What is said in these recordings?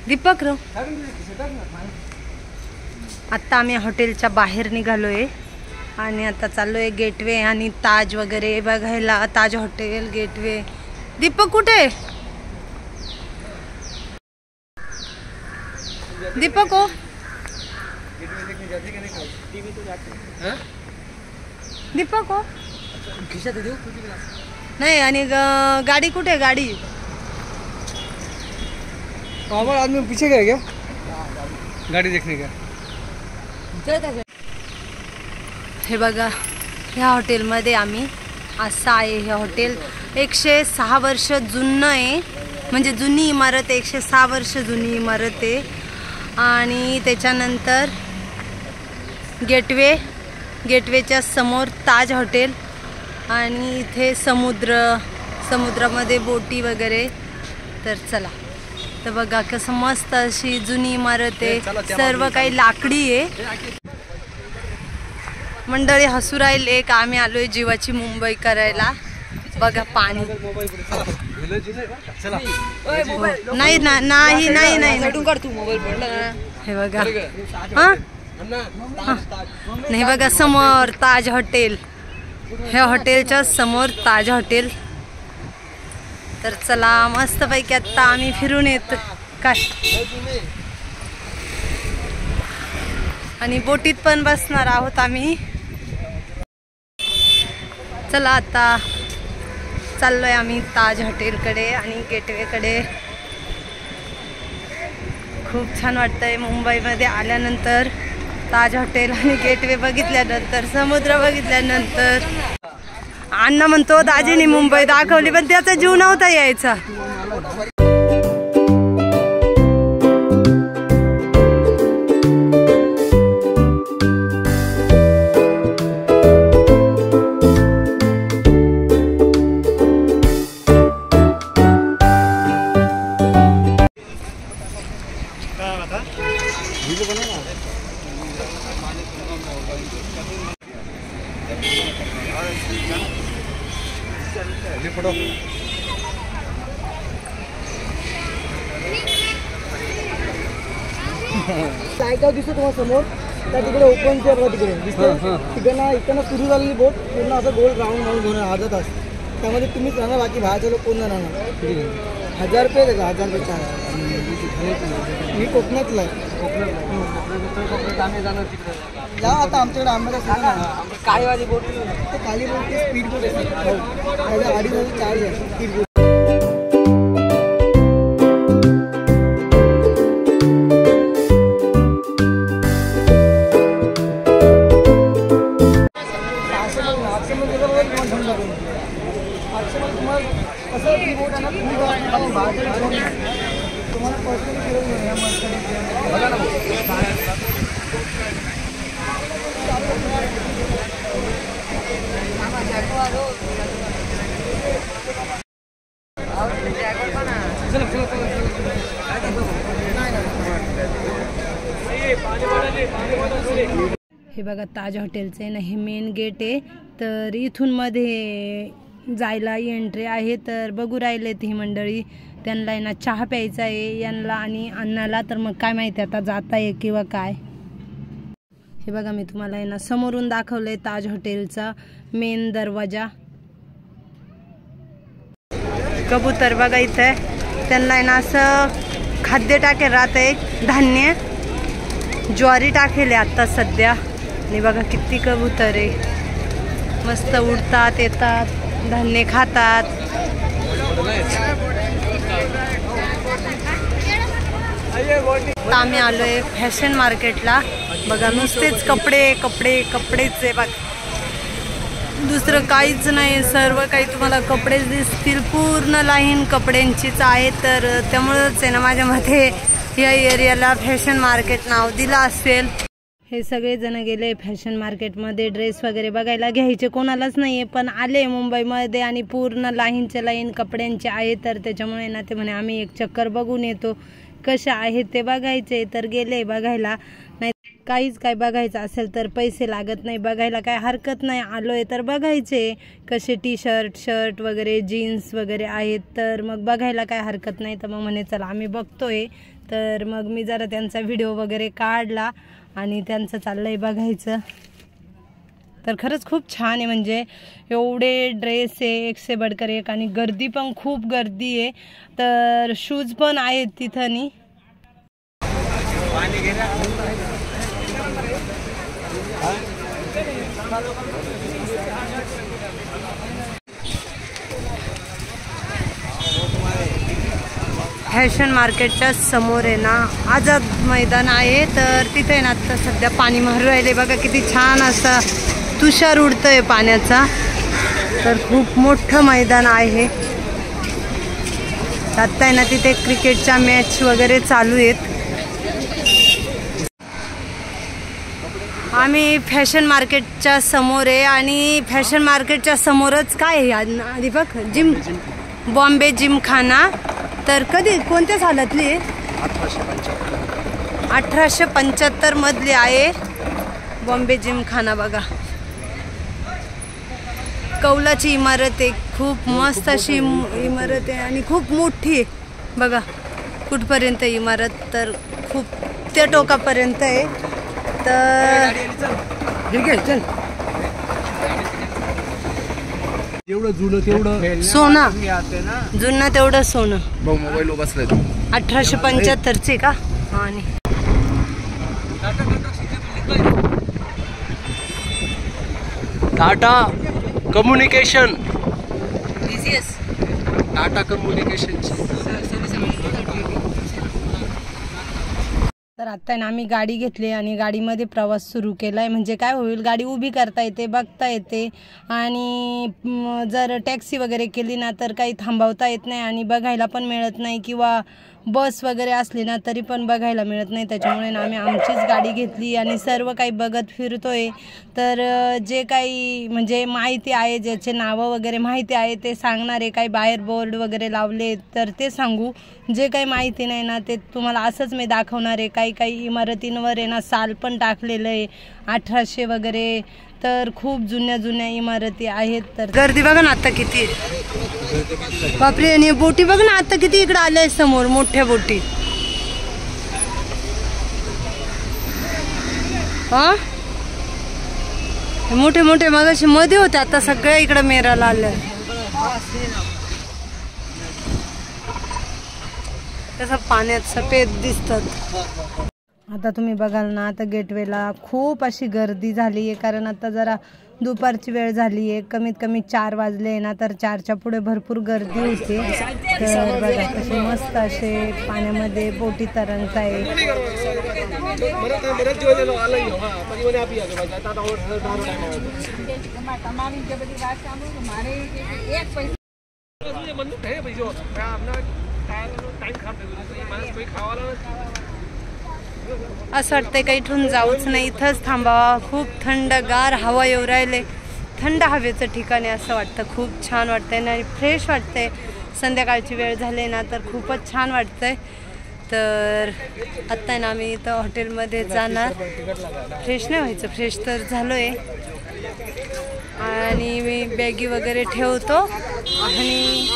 Deepak row आता आम्ही हॉटेलच्या बाहेर निघालोय आणि आता चाललोय गेटवे आणि ताज वगैरे बघायला। ताज हॉटेल गेटवे। दीपक कुठे? दीपक हो दीपक हो नहीं आणि गाड़ी कुठे? गाड़ी आदमी पीछे गया क्या गाड़ी देखने का? हे बघा ह्या हॉटेलमध्ये आम्ही असं आहे। हे हॉटेल 106 वर्ष जुनं आहे, म्हणजे जुनी इमारत 106 वर्ष जुनी इमारत आहे। आणि त्याच्यानंतर गेटवेच्या समोर ताज हॉटेल आणि इथे समुद्रामध्ये बोटी वगैरे। तर चला, तर बघा कसं मस्त अशी जुनी इमारत आहे, सर्व काही लाकडी आहे। मंडळी हसू राहिले का आम्ही आलोय जीवाची मुंबई करायला। बघा पाणी नाही ना, नाही नाही नाही हे बघा नाही बघा समोर ताज हॉटेल। हे हॉटेलच्या समोर ताज हॉटेल। तर चला मस्त पैकी आता आम्ही फिरून येतो काय, आणि बोटीत पण बसणार आहोत आम्ही। चला आता चाललोय आम्ही ताज हॉटेलकडे आणि गेटवेकडे। खूप छान वाटतंय मुंबईमध्ये आल्यानंतर, ताज हॉटेल आणि गेटवे बघितल्यानंतर, समुद्र बघितल्यानंतर। अण्णा म्हणतो दाजीने मुंबई दाखवली पण त्याचा जीव नव्हता यायचा। लायगाव दिसतो तुम्हाला समोर, त्या तिकडे ओपन चे बघा तिकडे दिसतं। तिकडनं सुरू झालेली बोट पूर्ण असं गोल राऊंड होऊन अर्धा तास त्यामध्ये तुम्हीच राहणार, बाकी बाहेरचे लोक कोण राहणार। 1000 रुपये देतात, 1000 रुपये चार्ज। मी कोकणातला आहे, जा आता आमच्याकडे आंब्याला काळीवाली बोट, काळी बोट स्पीड बोट आहे, त्याचा 2,500 चार्ज आहे स्पीड बोट। हे बघा ताज हॉटेलचे ना हे मेन गेट आहे। तर इथून मध्ये जायला एंट्री आहे। तर बघू राहिलेत ही मंडळी, त्यांना ना चहा प्यायचा आहे यांना आणि अण्णाला। तर मग काय माहिती आता जाता आहे किंवा काय। हे बघा मी तुम्हाला ना समोरून दाखवलंय ताज हॉटेलचा मेन दरवाजा। कबूतर बघा इथे, त्यांना ना असं खाद्य टाकेल राहतंय, धान्य ज्वारी टाकेल आता सध्या। आणि बघा किती कबूतर आहे, मस्त उडतात येतात, धान्य खातात। आम्ही आलोय फॅशन मार्केटला। बघा नुसतेच कपडेच आहे बघ, दुसरं काहीच नाही, सर्व काही तुम्हाला कपडेच दिसतील। पूर्ण लाईन कपड्यांचीच आहे, तर त्यामुळेच आहे ना माझ्या मते या एरियाला फॅशन मार्केट नाव दिलं असेल। हे सगळे जण गेले फॅशन मार्केटमध्ये ड्रेस वगैरे बघायला, घ्यायचे कोणालाच नाहीये पण आले मुंबईमध्ये आणि पूर्ण लाईनचे लाईन कपड्यांचे आहे। तर त्याच्यामुळे ना ते म्हणे आम्ही एक चक्कर बघून येतो, कशा आहेत ते बघायचे। तर गेले बघायला, नाही काहीच काय बघायचं असेल तर पैसे लागत नाही, बघायला काय हरकत नाही. आलोय तर बघायचे कसे टी शर्ट वगैरे जीन्स वगैरे आहेत, तर मग बघायला काय हरकत नाही. तर मग म्हणे चला आम्ही बघतोय. तर मग मी जरा त्यांचा व्हिडिओ वगैरे काढला आणि त्यांचं चाललंय बघायचं. तर खरंच खूप छान आहे, म्हणजे एवढे ड्रेस आहे एक से बढ़कर एक, आणि गर्दी पण खूप गर्दी आहे. तर शूज पण आहेत तिथं. फॅशन मार्केटच्या समोर आहे ना आझाद मैदान आहे. तर तिथे ना आता सध्या पाणी मारू राहिले बघा, किती छान असा तुषार उडतोय पाण्याचा. तर खूप मोठं मैदान आहे. आता आहे ना तिथे क्रिकेटच्या मॅच वगैरे चालू आहेत. आम्ही फॅशन मार्केटच्या समोर आहे आणि फॅशन मार्केटच्या समोरच काय आहे आधी बघ, जिम, बॉम्बे जिमखाना. तर कधी कोणत्या सालातली आहे? 1875 मधली आहे बॉम्बे जिमखाना. बघा कौलाची इमारत आहे, खूप मस्त अशी इमारत आहे आणि खूप मोठी आहे. बघा कुठपर्यंत इमारत, तर खूप त्या टोकापर्यंत आहे. तर ठीक आहे चल. एवढं जुनं तेवढं सोनं, जुनं तेवढं सोनं. मोबाईल बसलाय 1875 का? आणि टाटा कम्युनिकेशन, टाटा कम्युनिकेशन. तर आता ना आम्ही गाडी घेतली आणि गाडीमध्ये प्रवास सुरू केलाय. म्हणजे काय होईल, गाडी उभी करता येते, बघता येते, आणि जर टॅक्सी वगैरे केली ना तर काही थांबवता येत नाही आणि बघायला पण मिळत नाही, किंवा बस वगैरे असली ना तरी पण बघायला मिळत नाही. त्याच्यामुळे ना आम्ही आमचीच गाडी घेतली आणि सर्व काही बघत फिरतोय. तर जे काही म्हणजे माहिती आहे, ज्याचे नावं वगैरे माहिती आहे ते सांगणार आहे. काही बाहेर बोर्ड वगैरे लावले तर ते सांगू, जे काही माहिती नाही ना ते तुम्हाला असंच मी दाखवणार आहे. काही इमारतींवर आहे ना साल पण टाकलेलं आहे, 1800 वगैरे. तर खूप जुन्या इमारती आहेत. तर गर्दी बघा ना आता किती, बापरे. आणि बोटी बघ ना आता किती इकडे आल्या समोर, मोठ्या बोटी. हा मोठे मोठे मगाशी मध्ये होते, आता सगळ्या इकडे मेराला आल्या. तसं पाण्यात सफेद दिसतात. आता तुम्ही बघाल ना आता गेटवेला खूप अशी गर्दी झाली आहे, कारण आता जरा दुपारची वेळ झाली आहे. कमीत कमी 4 वाजले ना, तर 4च्या पुढे भरपूर गर्दी होती. तर बघा कसे मस्त असे पाण्यामध्ये बोटी तरंगत आहे. असं वाटतंय काही इथून जाऊच नाही, इथंच थांबावा. खूप थंडगार हवा येऊ राहिले, थंड हवेचं ठिकाण आहे असं वाटतं. खूप छान वाटतंय आणि फ्रेश वाटतंय. संध्याकाळची वेळ झाली ना तर खूपच छान वाटतंय. तर आत्ता ना आम्ही इथं हॉटेलमध्ये जाणार. फ्रेश नाही व्हायचं, फ्रेश तर झालो आहे. आणि मी बॅगी वगैरे ठेवतो आणि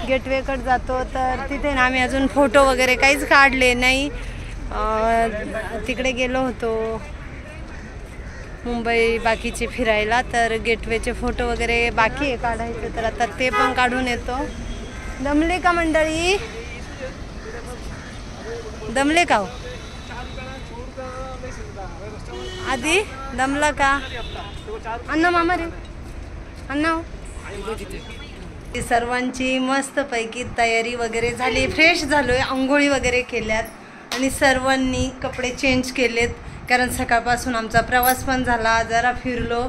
गेटवेकडे जातो. तर तिथे ना आम्ही अजून फोटो वगैरे काहीच काढले नाही. तिकडे गेलो होतो मुंबई बाकीचे फिरायला, तर गेटवेचे फोटो वगैरे बाकी आहे काढायचे. तर आता ते पण काढून येतो. दमले का मंडळी? दमले का? आधी दमला का? अण्णा मामा रे अण्णा. सर्वांची मस्तपैकी तयारी वगैरे झाली, फ्रेश झालोय, आंघोळी वगैरे केल्यात आणि सर्वांनी कपडे चेंज केलेत, कारण सकाळपासून आमचा प्रवास पण झाला, जरा फिरलो.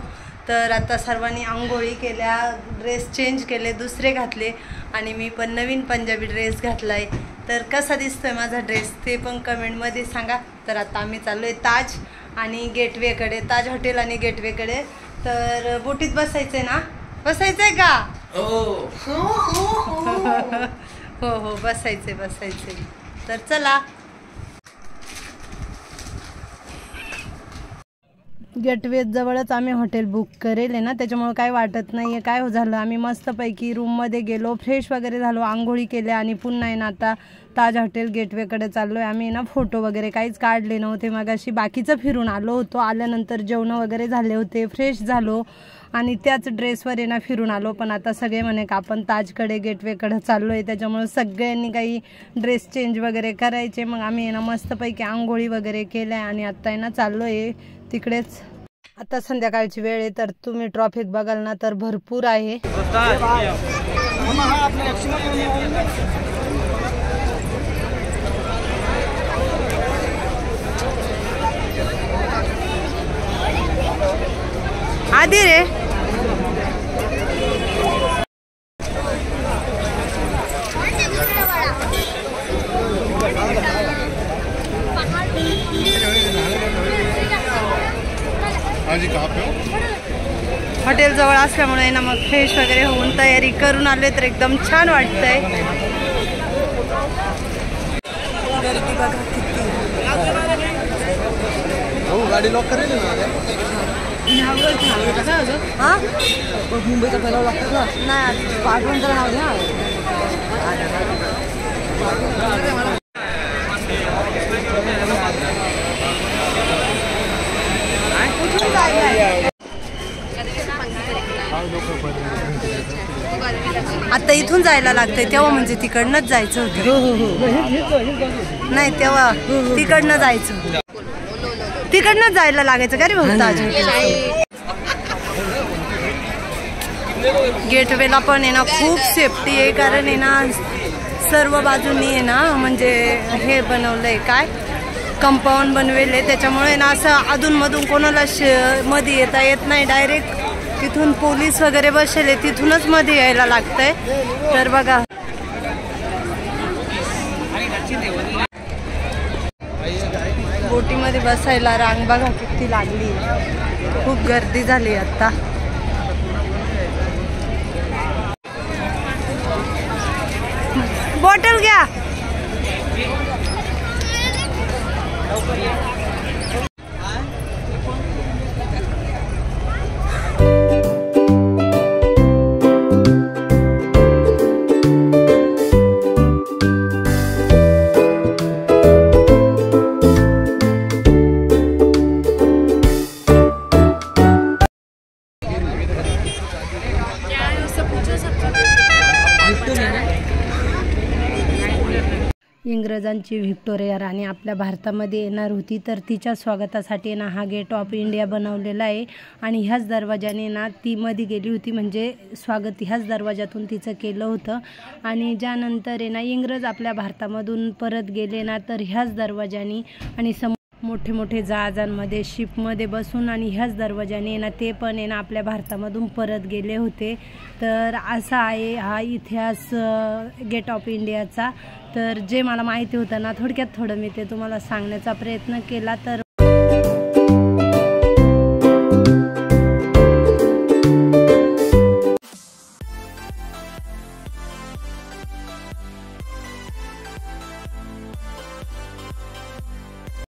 तर आता सर्वांनी आंघोळी केल्या, ड्रेस चेंज केले, दुसरे घातले आणि मी पण नवीन पंजाबी ड्रेस घातलाय. तर कसा दिसतोय माझा ड्रेस ते पण कमेंटमध्ये सांगा. तर आता आम्ही चाललोय ताज आणि गेटवेकडे, ताज हॉटेल आणि गेटवेकडे. तर बोटीत बसायचंय ना? बसायचंय का? हो हो बसायचंय. तर चला. गेटवे जवळच आम्ही हॉटेल बुक करेल आहे ना, त्याच्यामुळे काय वाटत नाही आहे. काय झालं, आम्ही मस्तपैकी रूममध्ये गेलो, फ्रेश वगैरे झालो, आंघोळी केल्या आणि पुन्हा आहे ना आता ताज हॉटेल गेटवेकडे चाललो आहे आम्ही ना. फोटो वगैरे काहीच काढले नव्हते, मग अशी बाकीचं फिरून आलो होतो. आल्यानंतर जेवण वगैरे झाले होते, फ्रेश झालो आणि त्याच ड्रेसवर आहे ना फिरून आलो. पण आता सगळे म्हणे का आपण ताजकडे गेटवेकडे चाललो आहे, त्याच्यामुळे सगळ्यांनी काही ड्रेस चेंज वगैरे करायचे. मग आम्ही आहे ना मस्तपैकी आंघोळी वगैरे केल्या आणि आता आहे ना चाललो आहे तिकडेच. आता संध्याकाळची वेळ आहे, तर तुम्ही ट्रॉफिक बघाल ना तर भरपूर आहे. आधी रे हॉटेल जवळ असल्यामुळे ना मग फ्रेश वगैरे होऊन तयारी करून आले तर एकदम छान वाटतंय. गर्दी बघा किती. गाडी लॉक करेल हा मुंबईचा पहिला लागतात ना. नाही पाठवून तर नाव द्या. आता इथून जायला लागतंय तेव्हा म्हणजे तिकडनंच जायचं होतं. नाही तेव्हा तिकडनं जायचं, तिकडनंच जायला लागायचं का रे भाऊ ताज. गेटवेला पण आहे ना खूप सेफ्टी आहे, कारण आहे ना सर्व बाजूनी आहे ना म्हणजे हे बनवलंय काय कंपाऊंड बनवेले, त्याच्यामुळे ना असं अधूनमधून कोणाला मध्ये येता येत नाही. डायरेक्ट तिथून पोलीस वगैरे बसले, तिथूनच मध्ये यायला लागतंय. तर बघा बोटीमध्ये बसायला रांग बघा किती लागली, खूप गर्दी झाली आता. बॉटल घ्या. इंग्रजांची व्हिक्टोरिया राणी आपल्या भारतामध्ये येणार होती, तर तिच्या स्वागतासाठी ना हा गेट ऑफ इंडिया बनवलेला आहे. आणि ह्याच दरवाजाने ना ती मध्ये गेली होती, म्हणजे स्वागत ह्याच दरवाजातून तिचं केलं होतं. आणि ज्यानंतर आहे ना इंग्रज आपल्या भारतामधून परत गेले ना, तर ह्याच दरवाजाने आणि मोठे मोठे जहाजांमध्ये शिपमध्ये बसून आणि ह्याच दरवाजाने ना ते पण आहे ना आपल्या भारतामधून परत गेले होते. तर असा आहे हा इतिहास गेट ऑफ इंडियाचा. तर जे मला माहिती होतं ना थोडक्यात थोडं मी ते तुम्हाला सांगण्याचा प्रयत्न केला. तर